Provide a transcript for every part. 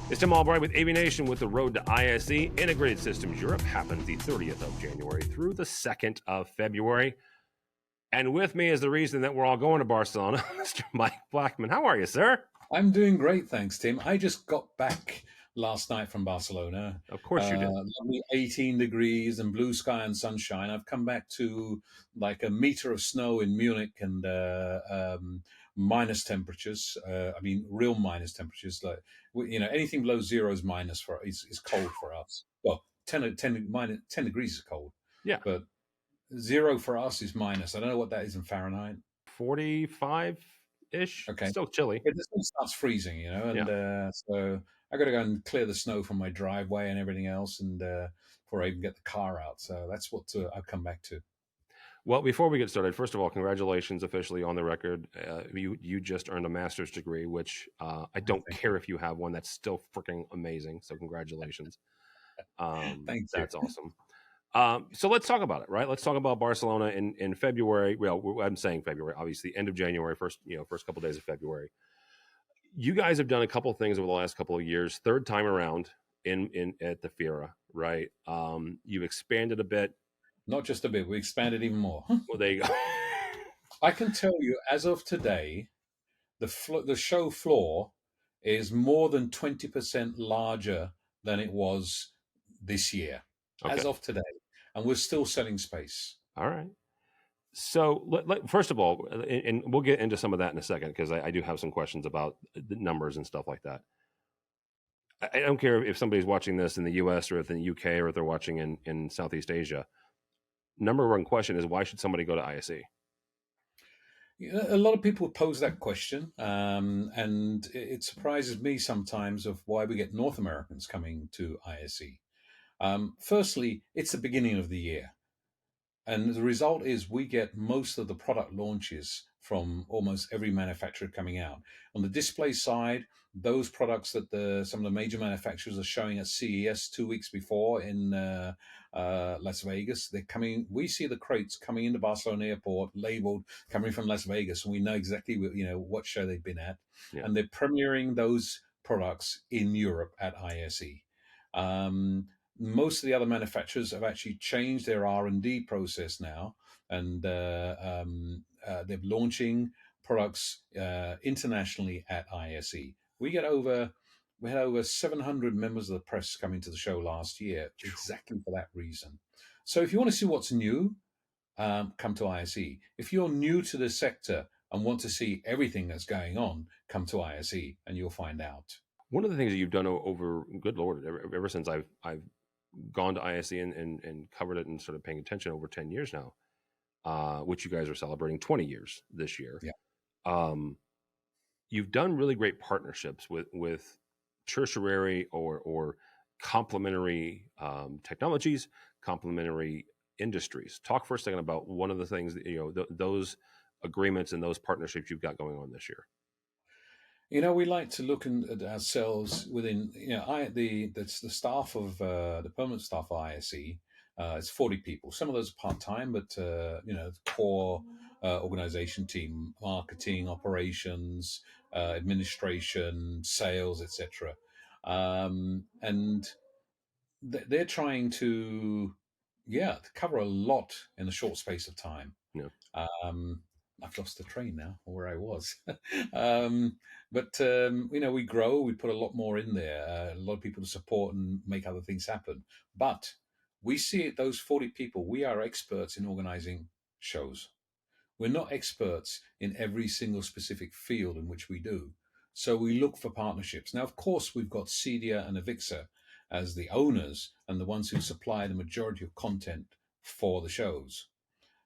It's Tim Albright with AVNation with the road to ISE. Integrated Systems Europe happens the 30th of January through the 2nd of February. And with me is the reason that we're all going to Barcelona, Mr. Mike Blackman. How are you, sir? I'm doing great, thanks, Tim. I just got back last night from Barcelona. Of course you did. Lovely 18 degrees and blue sky and sunshine. I've come back to like a meter of snow in Munich and minus temperatures. I mean, real minus temperatures. Like anything below zero is minus is cold for us. Well, 10 degrees is cold. Yeah. But zero for us is minus. I don't know what that is in Fahrenheit. 45-ish. Okay. Still chilly. It just starts freezing, and so I got to go and clear the snow from my driveway and everything else, and before I even get the car out. So that's what I've come back to. Well, before we get started, first of all, congratulations officially on the record. You just earned a master's degree, which I don't care if you have one. That's still freaking amazing. So congratulations. Thank you. That's awesome. So let's talk about it, right? Let's talk about Barcelona in February. Well, I'm saying February, obviously, end of January, first couple of days of February. You guys have done a couple of things over the last couple of years. Third time around in at the Fiera, right? You've expanded a bit. Not just a bit. We expanded even more. Well, there you go. I can tell you, as of today, the show floor is more than 20% larger than it was this year, as of today, and we're still selling space. All right. So first of all, and we'll get into some of that in a second because I do have some questions about the numbers and stuff like that. I don't care if somebody's watching this in the U.S. or if in the U.K. or if they're watching in Southeast Asia. Number one question is, why should somebody go to ISE? A lot of people pose that question, and it surprises me sometimes of why we get North Americans coming to ISE. Firstly, it's the beginning of the year. And the result is we get most of the product launches from almost every manufacturer coming out. On the display side, those products that some of the major manufacturers are showing at CES 2 weeks before in Las Vegas, they're coming. We see the crates coming into Barcelona Airport labeled coming from Las Vegas, and we know exactly what show they've been at, and they're premiering those products in Europe at ISE. Most of the other manufacturers have actually changed their R&D process now, and they're launching products internationally at ISE. We had over 700 members of the press coming to the show last year, exactly for that reason. So if you want to see what's new, come to ISE. If you're new to the sector and want to see everything that's going on, come to ISE and you'll find out. One of the things that you've done over, good Lord, ever since I've gone to ISE and covered it and started paying attention over 10 years now, which you guys are celebrating 20 years this year. Yeah. You've done really great partnerships with tertiary or complementary technologies, complementary industries. Talk for a second about one of the things that, those agreements and those partnerships you've got going on this year. We like to look at ourselves within, the staff of the permanent staff of ISE. It's 40 people. Some of those are part-time, but, the core organization team, marketing, operations, administration, sales, etc. And they're trying to, cover a lot in a short space of time. Yeah. I've lost the train now, or where I was. But we grow. We put a lot more in there. A lot of people to support and make other things happen. But we see it, those 40 people, we are experts in organizing shows. We're not experts in every single specific field in which we do. So we look for partnerships. Now, of course, we've got Cedia and Avixa as the owners and the ones who supply the majority of content for the shows.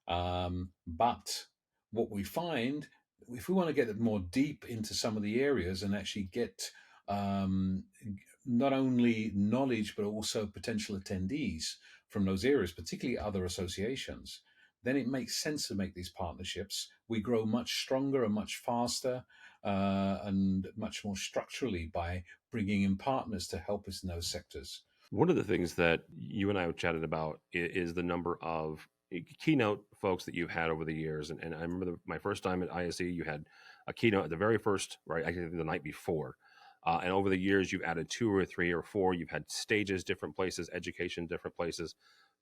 But what we find, if we want to get more deep into some of the areas and actually get not only knowledge, but also potential attendees from those areas, particularly other associations, then it makes sense to make these partnerships. We grow much stronger and much faster and much more structurally by bringing in partners to help us in those sectors. One of the things that you and I have chatted about is the number of keynote folks that you've had over the years. And I remember my first time at ISE, you had a keynote at the very first, right? I think the night before. And over the years, you've added 2 or 3 or 4. You've had stages, different places, education, different places.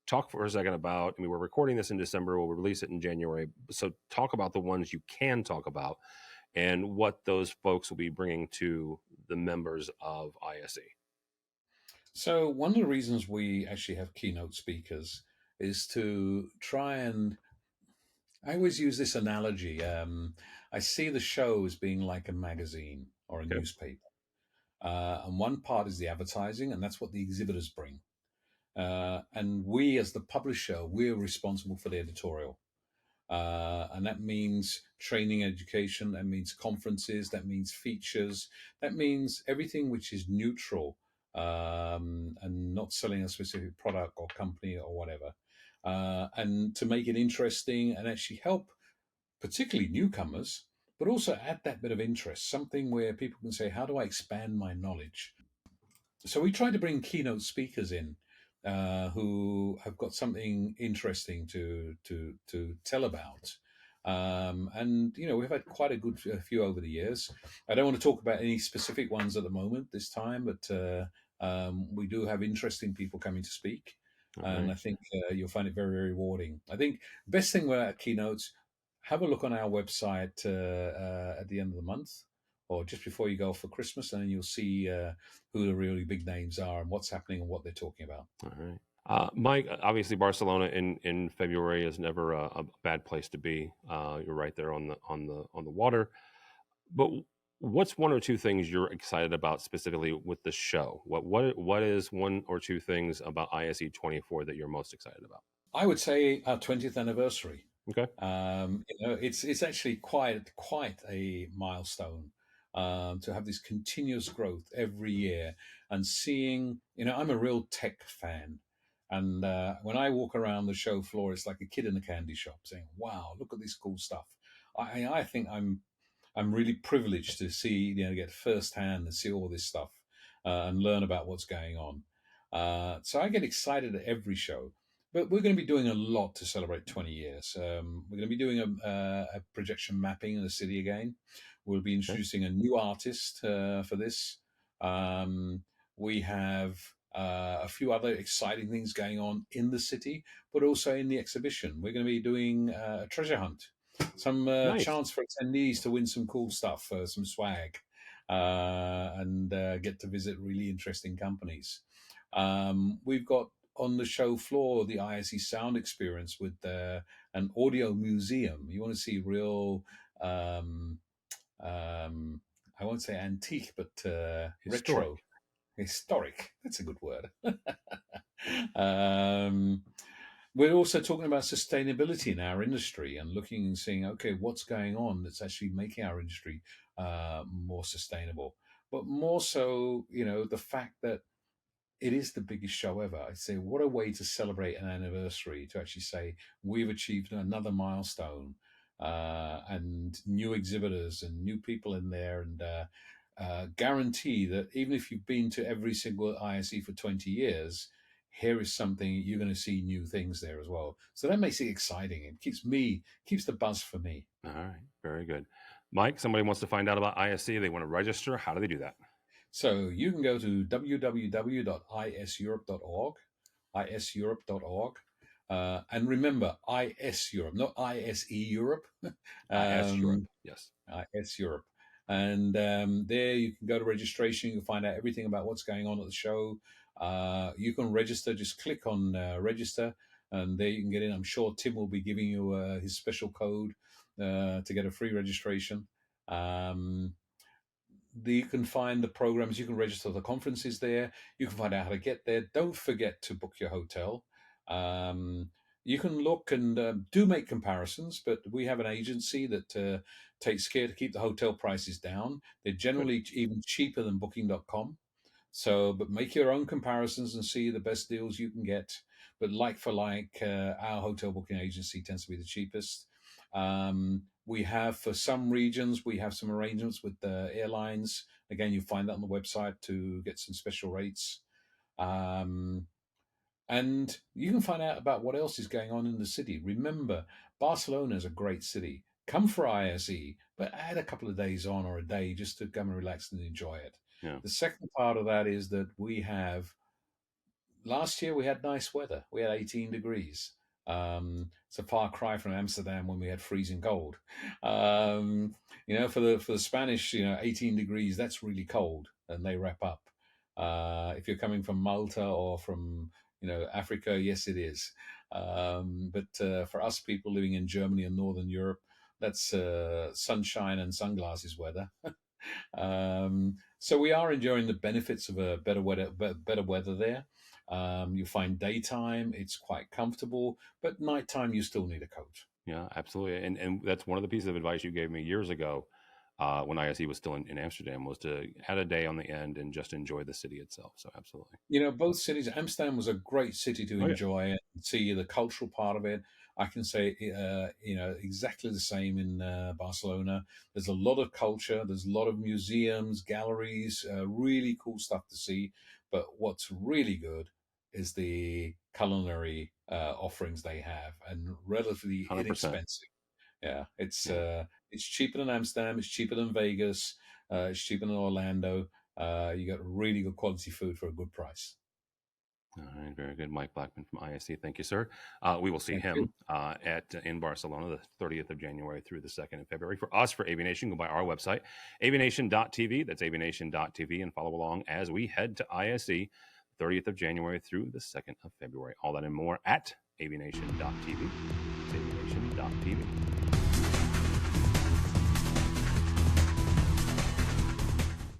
Talk for a second about. I mean, we're recording this in December. We'll release it in January. So talk about the ones you can talk about and what those folks will be bringing to the members of ISE. So, one of the reasons we actually have keynote speakers is to try and I always use this analogy. I see the show as being like a magazine or a Okay. newspaper. And one part is the advertising, and that's what the exhibitors bring. And we, as the publisher, we're responsible for the editorial. And that means training education, that means conferences, that means features, that means everything which is neutral and not selling a specific product or company or whatever. And to make it interesting and actually help, particularly newcomers, but also add that bit of interest, something where people can say, how do I expand my knowledge? So we try to bring keynote speakers in who have got something interesting to tell about. And we've had quite a few over the years. I don't want to talk about any specific ones at the moment this time, but we do have interesting people coming to speak, All and right. I think you'll find it very, very rewarding. I think the best thing about keynotes, have a look on our website at the end of the month or just before you go for Christmas, and then you'll see who the really big names are and what's happening and what they're talking about. All right. Mike, obviously Barcelona in February is never a bad place to be. You're right there on the water. But what's 1 or 2 things you're excited about specifically with the show? What is 1 or 2 things about ISE 24 that you're most excited about? I would say our 20th anniversary. Okay. It's actually quite a milestone to have this continuous growth every year and seeing. I'm a real tech fan, and when I walk around the show floor, it's like a kid in a candy shop saying, "Wow, look at this cool stuff." I think I'm really privileged to see, get firsthand and see all this stuff and learn about what's going on. So I get excited at every show. But we're going to be doing a lot to celebrate 20 years. We're going to be doing a projection mapping in the city again. We'll be Okay. introducing a new artist for this. We have a few other exciting things going on in the city, but also in the exhibition. We're going to be doing a treasure hunt, some Nice. chance for attendees to win some cool stuff, some swag, and get to visit really interesting companies. We've got on the show floor the ISE sound experience with an audio museum. You want to see real, um, um, I won't say antique, but Historic. retro, historic. That's a good word. um, we're also talking about sustainability in our industry and looking and seeing, okay, what's going on that's actually making our industry more sustainable. But more so, the fact that it is the biggest show ever. I'd say, what a way to celebrate an anniversary, to actually say we've achieved another milestone, and new exhibitors and new people in there, and guarantee that even if you've been to every single ISE for 20 years, here is something you're going to see new things there as well. So that makes it exciting. It keeps the buzz for me. All right. Very good. Mike, somebody wants to find out about ISE. They want to register. How do they do that? So you can go to www.iseurope.org, iseurope.org. And remember, IS Europe, not ISE Europe, IS Europe. um, Yes. IS Europe. And there you can go to registration. You can find out everything about what's going on at the show. You can register. Just click on register, and there you can get in. I'm sure Tim will be giving you his special code to get a free registration. You can find the programs. You can register the conferences there. You can find out how to get there. Don't forget to book your hotel. Um, you can look and do make comparisons, but we have an agency that takes care to keep the hotel prices down. They're Good. generally even cheaper than booking.com. So, but make your own comparisons and see the best deals you can get. But like for like, our hotel booking agency tends to be the cheapest. We have, for some regions, we have some arrangements with the airlines. Again, you find that on the website to get some special rates. Um, and you can find out about what else is going on in the city. Remember, Barcelona is a great city. Come for ISE, but add a couple of days on or a day just to come and relax and enjoy it. Yeah. The second part of that is that we have last year we had nice weather. We had 18 degrees. It's a far cry from Amsterdam when we had freezing cold. Um, for the Spanish, 18 degrees, that's really cold, and they wrap up. If you're coming from Malta or from Africa, yes, it is. But for us people living in Germany and Northern Europe, that's sunshine and sunglasses weather. So we are enjoying the benefits of a better weather there. You find daytime, it's quite comfortable, but nighttime, you still need a coat. Yeah, absolutely. And that's one of the pieces of advice you gave me years ago when ISE was still in Amsterdam was to add a day on the end and just enjoy the city itself. So absolutely. Both cities, Amsterdam was a great city to Oh yeah. enjoy and see the cultural part of it. I can say, exactly the same in Barcelona. There's a lot of culture, there's a lot of museums, galleries, really cool stuff to see. But what's really good is the culinary offerings they have, and relatively 100%. inexpensive. Yeah, Yeah. it's cheaper than Amsterdam. It's cheaper than Vegas. It's cheaper than Orlando. You got really good quality food for a good price. All right, very good. Mike Blackman from ISE. Thank you, sir. We will see Thank you. him at in Barcelona the 30th of January through the 2nd of February. For us, for AVNation, go by our website, avnation.tv. That's avnation.tv, and follow along as we head to ISE 30th of January through the 2nd of February. All that and more at avnation.tv. It's avnation.tv.